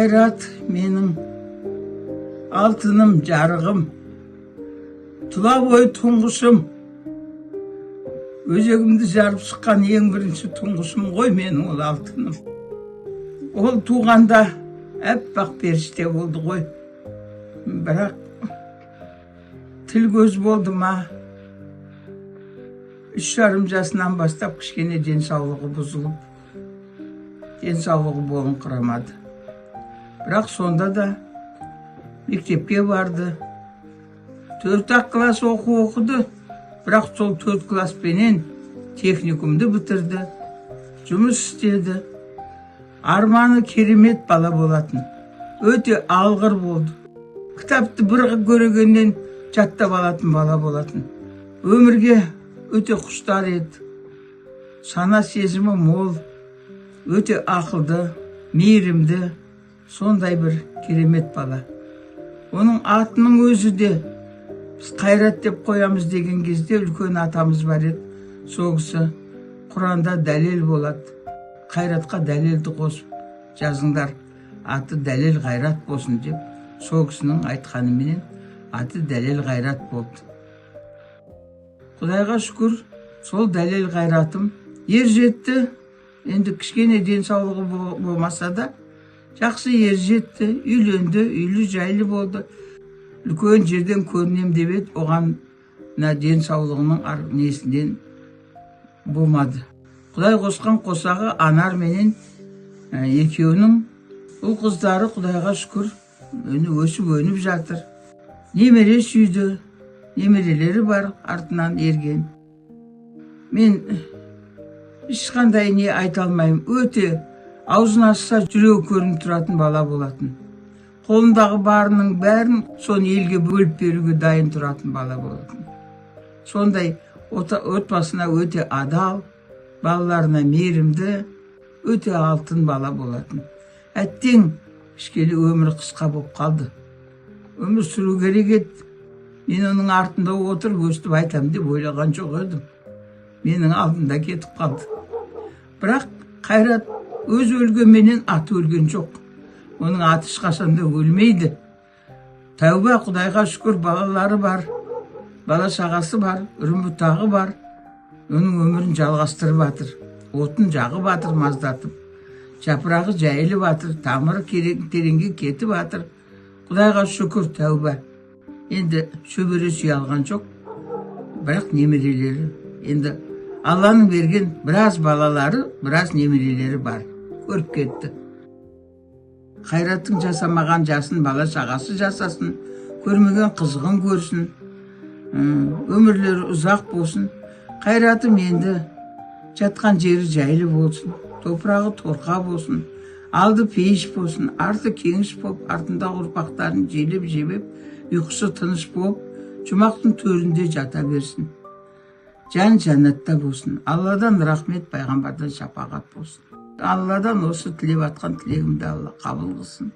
қайрат менің алтыным, жарығым, тұла бойы тұңғышым. Өзегімді жарып шыққан ең бірінші тұңғышым ғой менің ол алтыным. Ол туғанда әппақ періште болды ғой. Бірақ тіл көз болды ма? 3,5 жасынан бастап кішкене денсаулығы бұзылып, денсаулығы болыңқырамады. Бірақ сонда да мектепке барды. 4 класс оқыды. Бірақ сол 4 класспенен техникумды бітірді. Жұмыс істеді. Арманы керемет бала болатын. Өте алғыр болды. Кітапты бір көргеннен жаттап алатын бала болатын. Өмірге өте құштар еді. Сана сезімі мол, өте ақылды, мейірімді, сондай бір керемет бала. Оның атының өзі де біз Қайрат деп қоямыз деген кезде үлкен атамыз бар еді. Сол кісі Құранда дәлел болады. Қайратқа дәлелді қосып жазыңдар. Аты дәлел Қайрат болсын деп, сол кісінің айтқанымен аты дәлел Қайрат болды. Құдайға шүкір, сол дәлел Қайратым ер жетті. Енді кішкене денсаулығы болмаса да жақсы ер жетті, үйленді, үйлі жайлы болды. Үлкен жерден көрінем деп еді, оған денсаулығының несінен болмады. Құдай қосқан қосағы Анар менен екеуінің бұл қыздары Құдайға шүкір өсіп өніп жатыр. Немере сүйді, немерелері бар артынан ерген. Мен ешқандай не айта алмаймын. Өте аузын ашса жүрегі көрініп тұратын бала болатын. Қолындағы барының бәрін соны елге бөліп беруге дайын тұратын бала болатын. Сондай отбасына өте адал, балаларына мейірімді, өте алтын бала болатын. Әттең кішкене өмірі қысқа болып қалды. Өмір сүру керек еді. Мен оның артында отырып өстіп айтам деп ойлаған жоқ едім. Менің алдында кетіп қалды. Бірақ Қайрат өз өлгенменен аты өлген жоқ. Оның аты ешқашанда өлмейді. Тәуба, Құдайға шүкір, балалары бар, бала шағасы бар, үрім-бұтағы бар. Оның өмірін жалғастырып жатыр. Отын жағып жатыр маздатып. Жапырағы жайылып жатыр, тамыры тереңге кетіп жатыр. Құдайға шүкір, тәуба. Енді шөбере сүй алған жоқ. Бірақ немерелері, енді Алланың берген біраз балалары, біраз немерелері бар. Көріп кетті. Қайраттың жасамаған жасын бала шағасы жасасын, көрмеген қызығын көрсін, өмірлері ұзақ болсын. Қайратым енді жатқан жері жайлы болсын, топырағы торқа болсын, алды пейіш болсын, арты кеңіш болып, артындағы ұрпақтарын желеп-жебеп, ұйқысы тыныш болып, жұмақтың төрінде жата берсін. Жан жәннатта болсын. Алладан рахмет, пайғамбардан шапағат болсын. Алладан осы тілеп атқан тілегімді Алла қабыл қылсын.